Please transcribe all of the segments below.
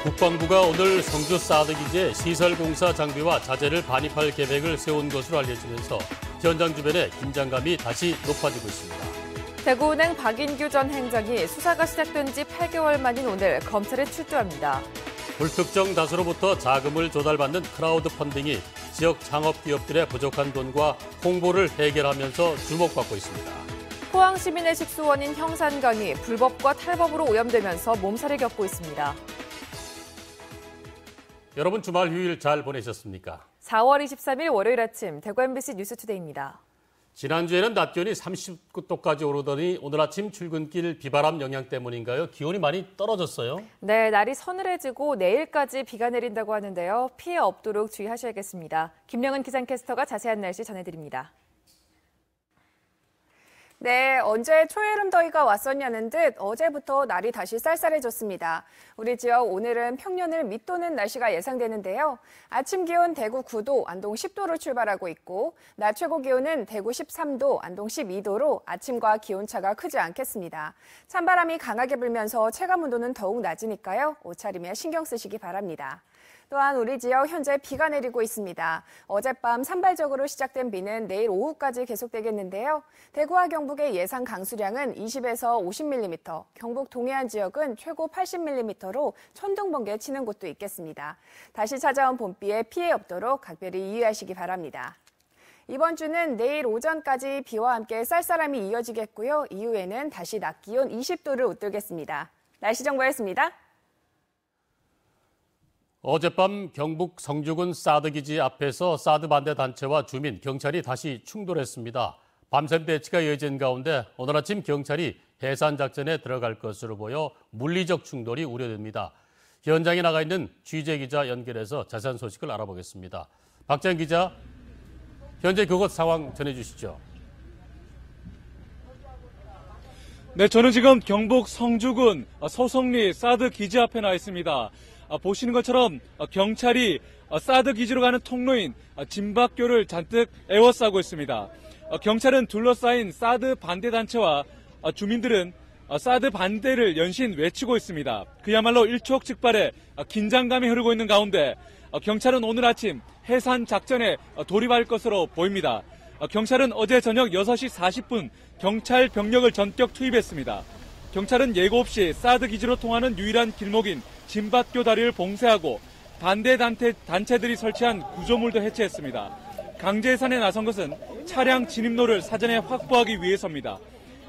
국방부가 오늘 성주 사드 기지에 시설공사 장비와 자재를 반입할 계획을 세운 것으로 알려지면서 현장 주변에 긴장감이 다시 높아지고 있습니다. 대구은행 박인규 전 행장이 수사가 시작된 지 8개월 만인 오늘 검찰에 출두합니다. 불특정 다수로부터 자금을 조달받는 크라우드 펀딩이 지역 창업기업들의 부족한 돈과 홍보를 해결하면서 주목받고 있습니다. 포항 시민의 식수원인 형산강이 불법과 탈법으로 오염되면서 몸살을 겪고 있습니다. 여러분 주말 휴일 잘 보내셨습니까? 4월 23일 월요일 아침 대구 MBC 뉴스투데이입니다. 지난주에는 낮 기온이 30도까지 오르더니 오늘 아침 출근길 비바람 영향 때문인가요? 기온이 많이 떨어졌어요? 네, 날이 서늘해지고 내일까지 비가 내린다고 하는데요. 피해 없도록 주의하셔야겠습니다. 김명은 기상캐스터가 자세한 날씨 전해드립니다. 네, 언제 초여름 더위가 왔었냐는 듯 어제부터 날이 다시 쌀쌀해졌습니다. 우리 지역 오늘은 평년을 밑도는 날씨가 예상되는데요. 아침 기온 대구 9도, 안동 10도로 출발하고 있고 낮 최고 기온은 대구 13도, 안동 12도로 아침과 기온차가 크지 않겠습니다. 찬바람이 강하게 불면서 체감 온도는 더욱 낮으니까요. 옷차림에 신경 쓰시기 바랍니다. 또한 우리 지역 현재 비가 내리고 있습니다. 어젯밤 산발적으로 시작된 비는 내일 오후까지 계속되겠는데요. 대구와 경북의 예상 강수량은 20에서 50mm, 경북 동해안 지역은 최고 80mm로 천둥번개 치는 곳도 있겠습니다. 다시 찾아온 봄비에 피해 없도록 각별히 유의하시기 바랍니다. 이번 주는 내일 오전까지 비와 함께 쌀쌀함이 이어지겠고요. 이후에는 다시 낮 기온 20도를 웃돌겠습니다. 날씨 정보였습니다. 어젯밤 경북 성주군 사드 기지 앞에서 사드 반대 단체와 주민, 경찰이 다시 충돌했습니다. 밤샘 대치가 이어진 가운데 오늘 아침 경찰이 해산 작전에 들어갈 것으로 보여 물리적 충돌이 우려됩니다. 현장에 나가 있는 취재 기자 연결해서 자세한 소식을 알아보겠습니다. 박재현 기자, 현재 그곳 상황 전해주시죠. 네, 저는 지금 경북 성주군 소송리 사드 기지 앞에 나와 있습니다. 보시는 것처럼 경찰이 사드 기지로 가는 통로인 진박교를 잔뜩 에워싸고 있습니다. 경찰은 둘러싸인 사드 반대단체와 주민들은 사드 반대를 연신 외치고 있습니다. 그야말로 일촉즉발의 긴장감이 흐르고 있는 가운데 경찰은 오늘 아침 해산 작전에 돌입할 것으로 보입니다. 경찰은 어제 저녁 6시 40분 경찰 병력을 전격 투입했습니다. 경찰은 예고 없이 사드 기지로 통하는 유일한 길목인 진밭교 다리를 봉쇄하고 반대 단체들이 설치한 구조물도 해체했습니다. 강제 해산에 나선 것은 차량 진입로를 사전에 확보하기 위해서입니다.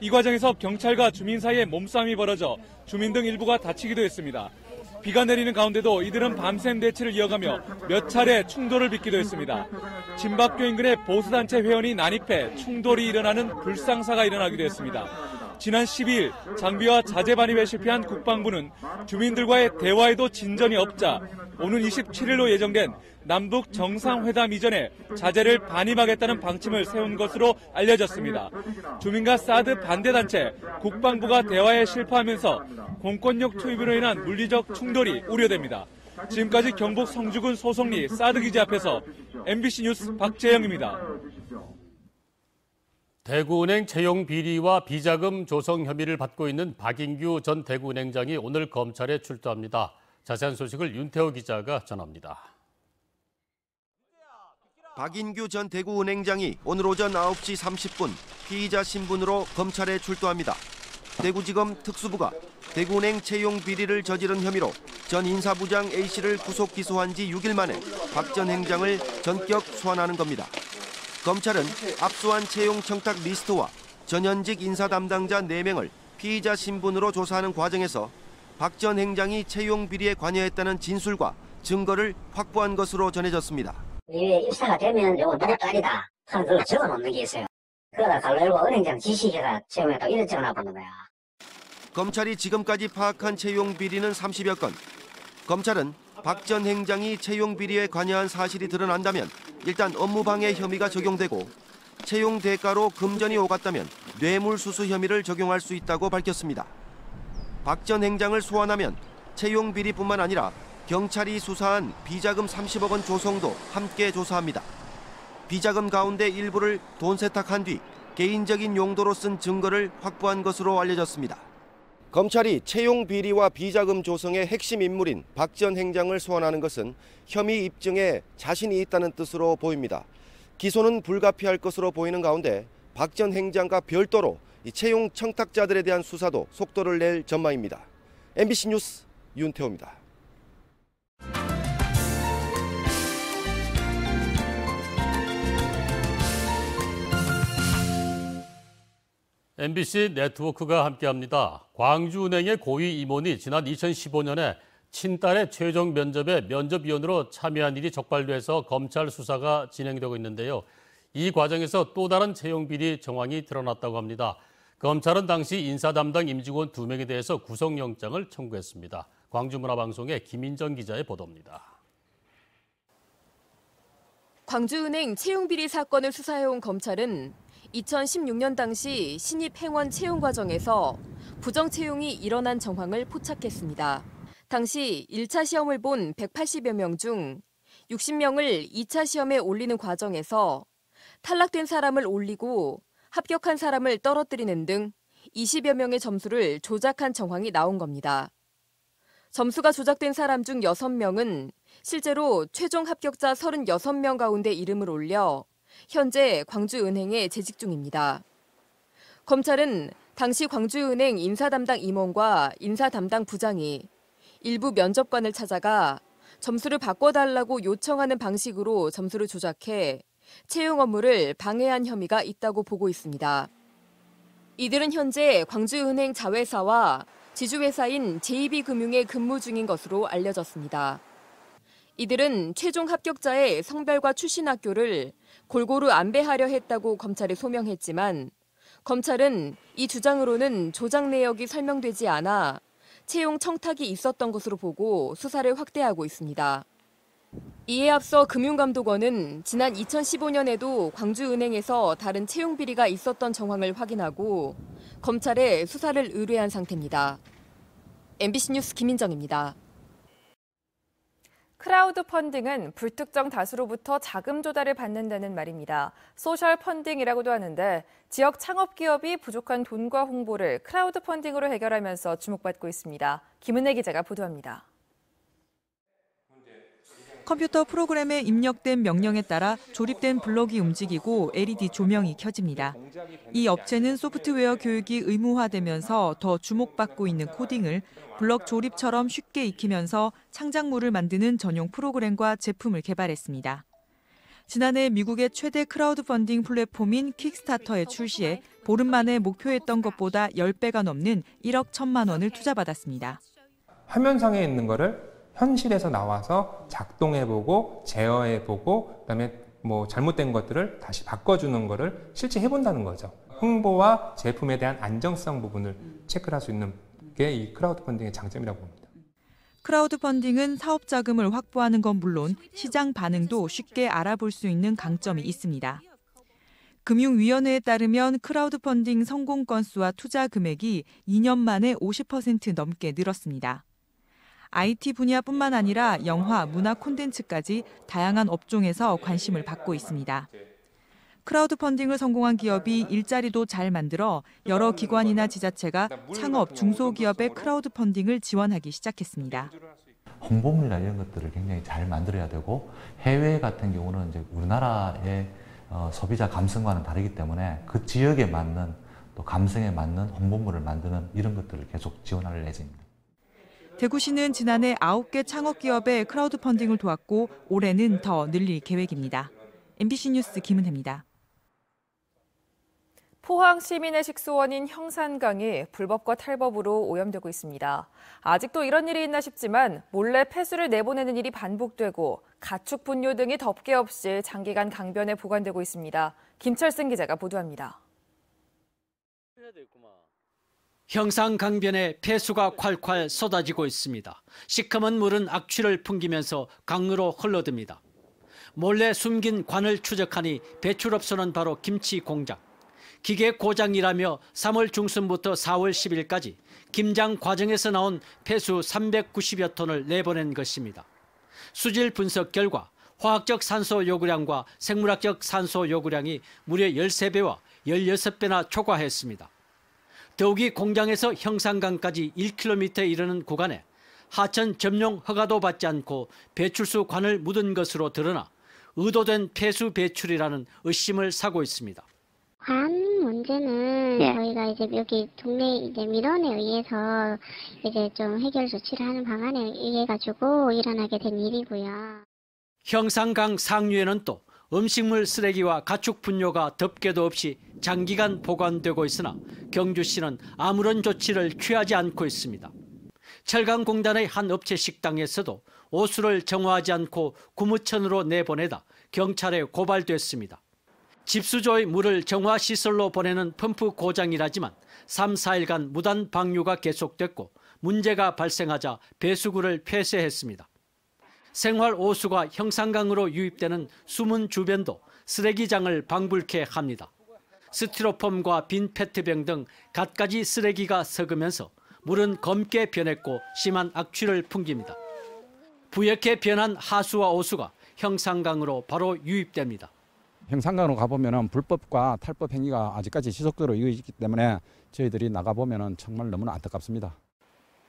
이 과정에서 경찰과 주민 사이에 몸싸움이 벌어져 주민 등 일부가 다치기도 했습니다. 비가 내리는 가운데도 이들은 밤샘 대치를 이어가며 몇 차례 충돌을 빚기도 했습니다. 진박교 인근의 보수단체 회원이 난입해 충돌이 일어나는 불상사가 일어나기도 했습니다. 지난 12일 장비와 자재 반입에 실패한 국방부는 주민들과의 대화에도 진전이 없자 오는 27일로 예정된 남북 정상회담 이전에 자재를 반입하겠다는 방침을 세운 것으로 알려졌습니다. 주민과 사드 반대단체, 국방부가 대화에 실패하면서 공권력 투입으로 인한 물리적 충돌이 우려됩니다. 지금까지 경북 성주군 소송리 사드 기지 앞에서 MBC 뉴스 박재영입니다. 대구은행 채용 비리와 비자금 조성 혐의를 받고 있는 박인규 전 대구은행장이 오늘 검찰에 출두합니다. 자세한 소식을 윤태호 기자가 전합니다. 박인규 전 대구은행장이 오늘 오전 9시 30분 피의자 신분으로 검찰에 출두합니다. 대구지검 특수부가 대구은행 채용 비리를 저지른 혐의로 전 인사부장 A씨를 구속 기소한 지 6일 만에 박 전 행장을 전격 소환하는 겁니다. 검찰은 압수한 채용 청탁 리스트와 전현직 인사 담당자 4명을 피의자 신분으로 조사하는 과정에서 박 전 행장이 채용 비리에 관여했다는 진술과 증거를 확보한 것으로 전해졌습니다. 이게 입사가 되면 이거 무조건 아니다 하는 걸 적어놓는 게 있어요. 그러다 갈로열고 은행장 지시해가 채용했다고 이런 적어놔보는 거야. 검찰이 지금까지 파악한 채용 비리는 30여 건. 검찰은 박 전 행장이 채용 비리에 관여한 사실이 드러난다면 일단 업무방해 혐의가 적용되고 채용 대가로 금전이 오갔다면 뇌물수수 혐의를 적용할 수 있다고 밝혔습니다. 박 전 행장을 소환하면 채용 비리뿐만 아니라 경찰이 수사한 비자금 30억 원 조성도 함께 조사합니다. 비자금 가운데 일부를 돈 세탁한 뒤 개인적인 용도로 쓴 증거를 확보한 것으로 알려졌습니다. 검찰이 채용 비리와 비자금 조성의 핵심 인물인 박 전 행장을 소환하는 것은 혐의 입증에 자신이 있다는 뜻으로 보입니다. 기소는 불가피할 것으로 보이는 가운데 박 전 행장과 별도로 이 채용 청탁자들에 대한 수사도 속도를 낼 전망입니다. MBC 뉴스 윤태호입니다. MBC 네트워크가 함께합니다. 광주은행의 고위 임원이 지난 2015년에 친딸의 최종 면접에 면접위원으로 참여한 일이 적발돼서 검찰 수사가 진행되고 있는데요. 이 과정에서 또 다른 채용 비리 정황이 드러났다고 합니다. 검찰은 당시 인사 담당 임직원 2명에 대해서 구속영장을 청구했습니다. 광주문화방송의 김인정 기자의 보도입니다. 광주은행 채용비리 사건을 수사해온 검찰은 2016년 당시 신입 행원 채용 과정에서 부정 채용이 일어난 정황을 포착했습니다. 당시 1차 시험을 본 180여 명 중 60명을 2차 시험에 올리는 과정에서 탈락된 사람을 올리고 합격한 사람을 떨어뜨리는 등 20여 명의 점수를 조작한 정황이 나온 겁니다. 점수가 조작된 사람 중 6명은 실제로 최종 합격자 36명 가운데 이름을 올려 현재 광주은행에 재직 중입니다. 검찰은 당시 광주은행 인사 담당 임원과 인사 담당 부장이 일부 면접관을 찾아가 점수를 바꿔달라고 요청하는 방식으로 점수를 조작해 채용 업무를 방해한 혐의가 있다고 보고 있습니다. 이들은 현재 광주은행 자회사와 지주회사인 JB금융에 근무 중인 것으로 알려졌습니다. 이들은 최종 합격자의 성별과 출신 학교를 골고루 안배하려 했다고 검찰에 소명했지만 검찰은 이 주장으로는 조작 내역이 설명되지 않아 채용 청탁이 있었던 것으로 보고 수사를 확대하고 있습니다. 이에 앞서 금융감독원은 지난 2015년에도 광주은행에서 다른 채용 비리가 있었던 정황을 확인하고 검찰에 수사를 의뢰한 상태입니다. MBC 뉴스 김인정입니다. 크라우드 펀딩은 불특정 다수로부터 자금 조달을 받는다는 말입니다. 소셜 펀딩이라고도 하는데 지역 창업 기업이 부족한 돈과 홍보를 크라우드 펀딩으로 해결하면서 주목받고 있습니다. 김은혜 기자가 보도합니다. 컴퓨터 프로그램에 입력된 명령에 따라 조립된 블럭이 움직이고 LED 조명이 켜집니다. 이 업체는 소프트웨어 교육이 의무화되면서 더 주목받고 있는 코딩을 블럭 조립처럼 쉽게 익히면서 창작물을 만드는 전용 프로그램과 제품을 개발했습니다. 지난해 미국의 최대 크라우드 펀딩 플랫폼인 킥스타터에 출시해 보름 만에 목표했던 것보다 10배가 넘는 1억 1천만 원을 투자받았습니다. 화면상에 있는 거를 현실에서 나와서 작동해보고 제어해보고 그다음에 잘못된 것들을 다시 바꿔주는 거를 실제 해본다는 거죠. 홍보와 제품에 대한 안정성 부분을 체크를 할 수 있는 게 이 크라우드 펀딩의 장점이라고 봅니다. 크라우드 펀딩은 사업 자금을 확보하는 건 물론 시장 반응도 쉽게 알아볼 수 있는 강점이 있습니다. 금융위원회에 따르면 크라우드 펀딩 성공 건수와 투자 금액이 2년 만에 50% 넘게 늘었습니다. IT 분야뿐만 아니라 영화, 문화 콘텐츠까지 다양한 업종에서 관심을 받고 있습니다. 크라우드 펀딩을 성공한 기업이 일자리도 잘 만들어 여러 기관이나 지자체가 창업, 중소기업의 크라우드 펀딩을 지원하기 시작했습니다. 홍보물이나 이런 것들을 굉장히 잘 만들어야 되고 해외 같은 경우는 이제 우리나라의 소비자 감성과는 다르기 때문에 그 지역에 맞는 또 감성에 맞는 홍보물을 만드는 이런 것들을 계속 지원할 예정입니다. 대구시는 지난해 9개 창업기업의 크라우드 펀딩을 도왔고 올해는 더 늘릴 계획입니다. MBC 뉴스 김은혜입니다. 포항 시민의 식수원인 형산강이 불법과 탈법으로 오염되고 있습니다. 아직도 이런 일이 있나 싶지만 몰래 폐수를 내보내는 일이 반복되고 가축 분뇨 등이 덮개 없이 장기간 강변에 보관되고 있습니다. 김철승 기자가 보도합니다. 형산 강변에 폐수가 콸콸 쏟아지고 있습니다. 시커먼 물은 악취를 풍기면서 강으로 흘러듭니다. 몰래 숨긴 관을 추적하니 배출업소는 바로 김치 공장. 기계 고장이라며 3월 중순부터 4월 10일까지 김장 과정에서 나온 폐수 390여 톤을 내보낸 것입니다. 수질 분석 결과 화학적 산소 요구량과 생물학적 산소 요구량이 무려 13배와 16배나 초과했습니다. 더욱이 공장에서 형산강까지 1km에 이르는 구간에 하천 점용 허가도 받지 않고 배출수 관을 묻은 것으로 드러나 의도된 폐수 배출이라는 의심을 사고 있습니다. 관 문제는 저희가 이제 여기 동네 이제 민원에 의해서 이제 좀 해결 조치를 하는 방안에 의해 가지고 일어나게 된 일이고요. 형산강 상류에는 또 음식물 쓰레기와 가축 분뇨가 덮개도 없이 장기간 보관되고 있으나 경주시는 아무런 조치를 취하지 않고 있습니다. 철강공단의 한 업체 식당에서도 오수를 정화하지 않고 구무천으로 내보내다 경찰에 고발됐습니다. 집수조의 물을 정화시설로 보내는 펌프 고장이라지만 3, 4일간 무단 방류가 계속됐고 문제가 발생하자 배수구를 폐쇄했습니다. 생활 오수가 형산강으로 유입되는 수문 주변도 쓰레기장을 방불케 합니다. 스티로폼과 빈 페트병 등 갖가지 쓰레기가 섞으면서 물은 검게 변했고 심한 악취를 풍깁니다. 부옇게 변한 하수와 오수가 형산강으로 바로 유입됩니다. 형산강으로 가보면 불법과 탈법 행위가 아직까지 지속적으로 이어지기 때문에 저희들이 나가보면 정말 너무나 안타깝습니다.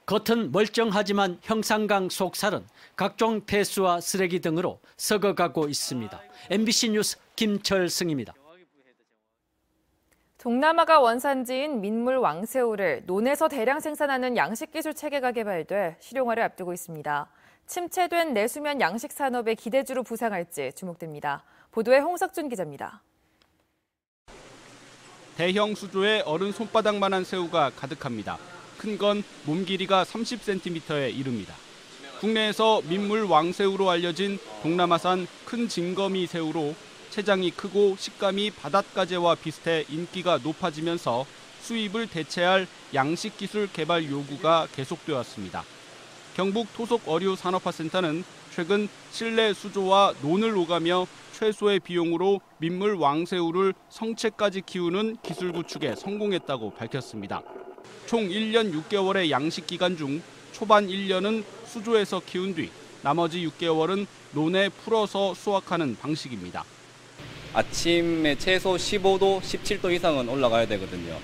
겉은 멀쩡하지만 형산강 속살은 각종 폐수와 쓰레기 등으로 썩어가고 있습니다. MBC 뉴스 김철승입니다. 동남아가 원산지인 민물 왕새우를 논에서 대량 생산하는 양식기술 체계가 개발돼 실용화를 앞두고 있습니다. 침체된 내수면 양식 산업의 기대주로 부상할지 주목됩니다. 보도에 홍석준 기자입니다. 대형 수조에 어른 손바닥만한 새우가 가득합니다. 큰 건 몸 길이가 30cm에 이릅니다. 국내에서 민물 왕새우로 알려진 동남아산 큰 징거미 새우로 체장이 크고 식감이 바닷가재와 비슷해 인기가 높아지면서 수입을 대체할 양식기술 개발 요구가 계속되어 왔습니다. 경북 토속어류산업화센터는 최근 실내 수조와 논을 오가며 최소의 비용으로 민물 왕새우를 성체까지 키우는 기술 구축에 성공했다고 밝혔습니다. 총 1년 6개월의 양식 기간 중 초반 1년은 수조에서 키운 뒤 나머지 6개월은 논에 풀어서 수확하는 방식입니다. 아침에 최소 15도, 17도 이상은 올라가야 되거든요.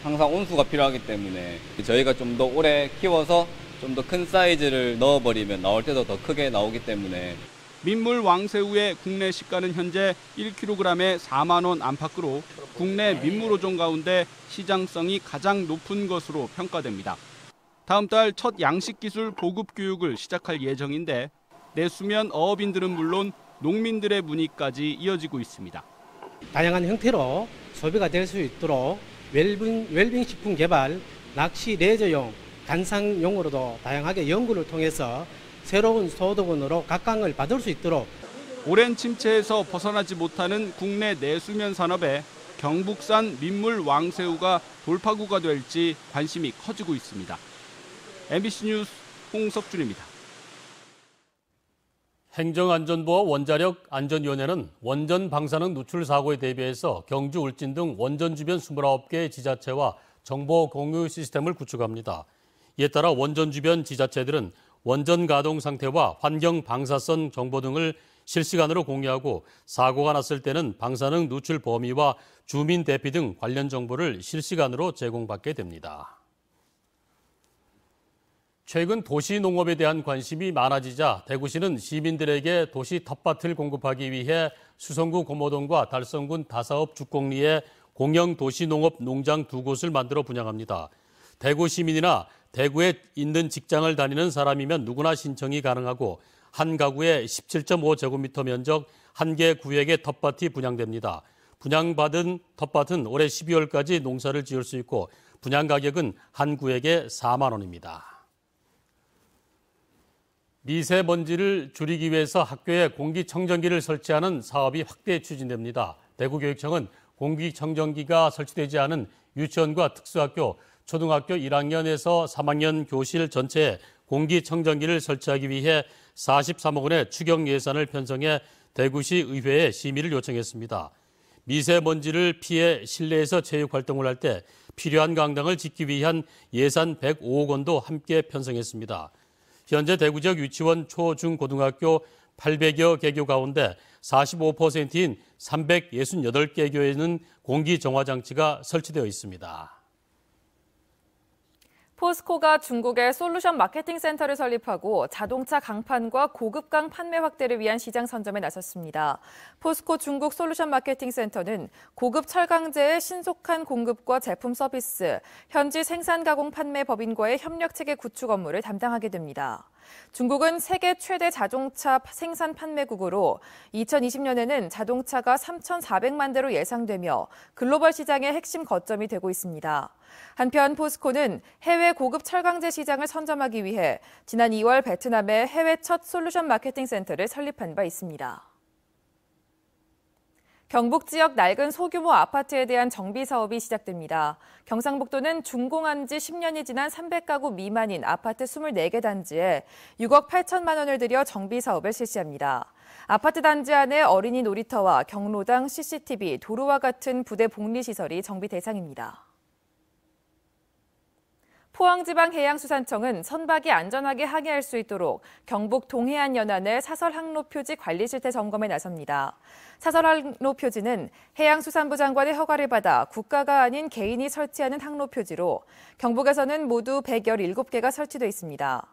항상 온수가 필요하기 때문에 저희가 좀 더 오래 키워서 좀 더 큰 사이즈를 넣어버리면 나올 때도 더 크게 나오기 때문에. 민물 왕새우의 국내 시가는 현재 1kg에 4만 원 안팎으로 국내 민물어종 가운데 시장성이 가장 높은 것으로 평가됩니다. 다음 달 첫 양식기술 보급 교육을 시작할 예정인데 내수면 어업인들은 물론 농민들의 문의까지 이어지고 있습니다. 다양한 형태로 소비가 될 수 있도록 웰빙 식품 개발, 낚시 레저용, 관상용으로도 다양하게 연구를 통해서 새로운 소득원으로 각광을 받을 수 있도록. 오랜 침체에서 벗어나지 못하는 국내 내수면 산업에 경북산 민물 왕새우가 돌파구가 될지 관심이 커지고 있습니다. MBC 뉴스 홍석준입니다. 행정안전부와 원자력 안전위원회는 원전 방사능 누출 사고에 대비해서 경주, 울진 등 원전 주변 29개의 지자체와 정보 공유 시스템을 구축합니다. 이에 따라 원전 주변 지자체들은 원전 가동 상태와 환경 방사선 정보 등을 실시간으로 공유하고 사고가 났을 때는 방사능 누출 범위와 주민 대피 등 관련 정보를 실시간으로 제공받게 됩니다. 최근 도시 농업에 대한 관심이 많아지자 대구시는 시민들에게 도시 텃밭을 공급하기 위해 수성구 고모동과 달성군 다사업 죽곡리에 공영 도시 농업 농장 2곳을 만들어 분양합니다. 대구 시민이나 대구에 있는 직장을 다니는 사람이면 누구나 신청이 가능하고 한 가구에 17.5제곱미터 면적 1개 구역의 텃밭이 분양됩니다. 분양받은 텃밭은 올해 12월까지 농사를 지을 수 있고 분양 가격은 한 구역에 4만 원입니다. 미세먼지를 줄이기 위해서 학교에 공기청정기를 설치하는 사업이 확대 추진됩니다. 대구교육청은 공기청정기가 설치되지 않은 유치원과 특수학교, 초등학교 1학년에서 3학년 교실 전체에 공기청정기를 설치하기 위해 43억 원의 추경 예산을 편성해 대구시 의회에 심의를 요청했습니다. 미세먼지를 피해 실내에서 체육활동을 할 때 필요한 강당을 짓기 위한 예산 105억 원도 함께 편성했습니다. 현재 대구 지역 유치원, 초, 중, 고등학교 800여 개교 가운데 45%인 368개교에는 공기정화장치가 설치되어 있습니다. 포스코가 중국에 솔루션 마케팅 센터를 설립하고 자동차 강판과 고급강 판매 확대를 위한 시장 선점에 나섰습니다. 포스코 중국 솔루션 마케팅 센터는 고급 철강제의 신속한 공급과 제품 서비스, 현지 생산 가공 판매 법인과의 협력 체계 구축 업무를 담당하게 됩니다. 중국은 세계 최대 자동차 생산 판매국으로 2020년에는 자동차가 3,400만 대로 예상되며 글로벌 시장의 핵심 거점이 되고 있습니다. 한편 포스코는 해외 고급 철강제 시장을 선점하기 위해 지난 2월 베트남에 해외 첫 솔루션 마케팅 센터를 설립한 바 있습니다. 경북 지역 낡은 소규모 아파트에 대한 정비 사업이 시작됩니다. 경상북도는 준공한 지 10년이 지난 300가구 미만인 아파트 24개 단지에 6억 8천만 원을 들여 정비 사업을 실시합니다. 아파트 단지 안에 어린이 놀이터와 경로당, CCTV, 도로와 같은 부대 복리시설이 정비 대상입니다. 포항지방해양수산청은 선박이 안전하게 항해할 수 있도록 경북 동해안 연안의 사설 항로 표지 관리 실태 점검에 나섭니다. 사설 항로 표지는 해양수산부 장관의 허가를 받아 국가가 아닌 개인이 설치하는 항로 표지로 경북에서는 모두 117개가 설치돼 있습니다.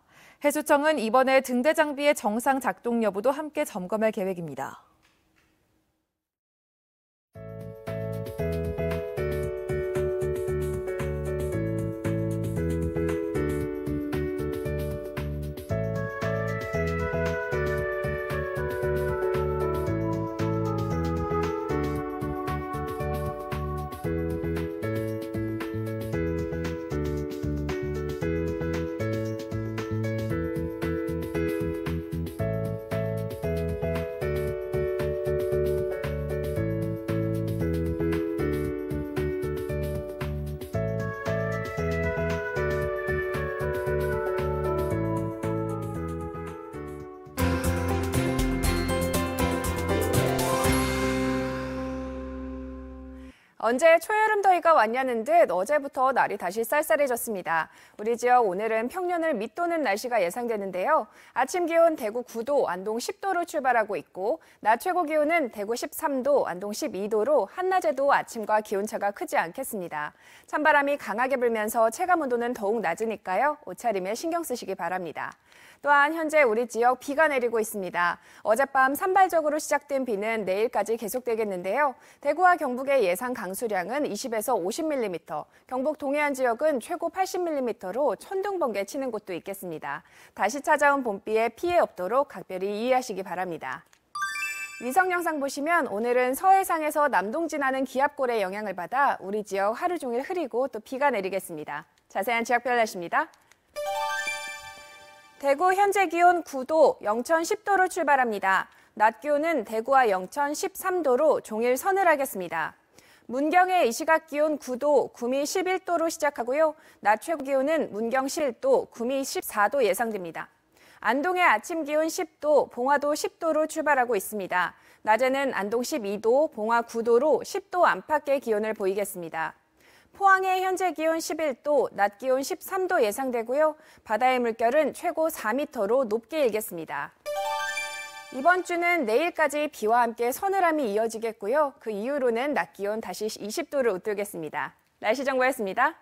해수청은 이번에 등대 장비의 정상 작동 여부도 함께 점검할 계획입니다. 언제 초여름 더위가 왔냐는 듯 어제부터 날이 다시 쌀쌀해졌습니다. 우리 지역 오늘은 평년을 밑도는 날씨가 예상되는데요. 아침 기온 대구 9도, 안동 10도로 출발하고 있고 낮 최고 기온은 대구 13도, 안동 12도로 한낮에도 아침과 기온차가 크지 않겠습니다. 찬바람이 강하게 불면서 체감온도는 더욱 낮으니까요. 옷차림에 신경 쓰시기 바랍니다. 또한 현재 우리 지역 비가 내리고 있습니다. 어젯밤 산발적으로 시작된 비는 내일까지 계속되겠는데요. 대구와 경북의 예상 강수량은 20에서 50mm, 경북 동해안 지역은 최고 80mm로 천둥번개 치는 곳도 있겠습니다. 다시 찾아온 봄비에 피해 없도록 각별히 이해하시기 바랍니다. 위성 영상 보시면 오늘은 서해상에서 남동 지나는 기압골의 영향을 받아 우리 지역 하루 종일 흐리고 또 비가 내리겠습니다. 자세한 지역별 날씨입니다. 대구 현재 기온 9도, 영천 10도로 출발합니다. 낮 기온은 대구와 영천 13도로 종일 서늘하겠습니다. 문경의 이 시각 기온 9도, 구미 11도로 시작하고요. 낮 최고 기온은 문경 11도, 구미 14도 예상됩니다. 안동의 아침 기온 10도, 봉화도 10도로 출발하고 있습니다. 낮에는 안동 12도, 봉화 9도로 10도 안팎의 기온을 보이겠습니다. 포항의 현재 기온 11도, 낮 기온 13도 예상되고요. 바다의 물결은 최고 4m로 높게 일겠습니다. 이번 주는 내일까지 비와 함께 서늘함이 이어지겠고요. 그 이후로는 낮 기온 다시 20도를 웃돌겠습니다. 날씨 정보였습니다.